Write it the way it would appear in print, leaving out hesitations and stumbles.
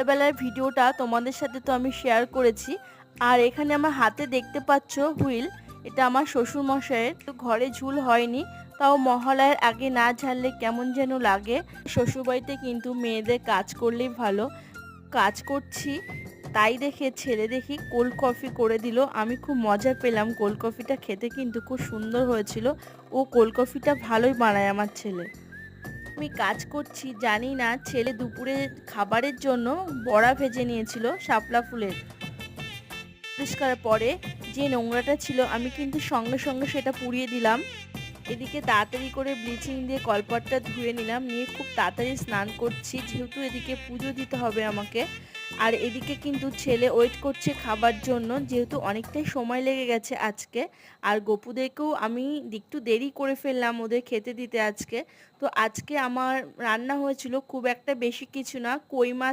বেলার ভিডিওটা তোমাদের সাথে তো আমি শেয়ার করেছি। আর এখানে আমার হাতে দেখতে পাচ্ছ হুইল, এটা আমার শ্বশুর মশাইয়ের। তো ঘরে ঝুল হয়নি, তাও মহালয়ার আগে না ঝাড়লে কেমন যেন লাগে। শ্বশুরবাড়িতে কিন্তু মেয়েদের কাজ করলেই ভালো। কাজ করছি, তাই দেখে ছেলে দেখি কোল্ড কফি করে দিল। আমি খুব মজা পেলাম, কোল্ড কফিটা খেতে কিন্তু খুব সুন্দর হয়েছিল। ও কোল্ড কফিটা ভালোই বানায় আমার ছেলে। আমি কাজ করছি, জানি না ছেলে দুপুরে খাবারের জন্য বড়া ভেজে নিয়েছিল শাপলা ফুলের। পরিষ্কার পরে যে নোংরাটা ছিল আমি কিন্তু সঙ্গে সঙ্গে সেটা পুড়িয়ে দিলাম। এদিকে তাড়াতাড়ি করে ব্লিচিং দিয়ে কলপাটটা ধুয়ে নিলাম, নিয়ে খুব তাড়াতাড়ি স্নান করছি, যেহেতু এদিকে পুজো দিতে হবে আমাকে। আর এদিকে কিন্তু ছেলে ওয়েট করছে খাবার জন্য, যেহেতু অনেকটাই সময় লেগে গেছে আজকে। আর গপুদেরকেও আমি একটু দেরি করে ফেললাম ওদের খেতে দিতে আজকে। তো আজকে আমার রান্না হয়েছিল খুব একটা বেশি কিছু না, কই মাছ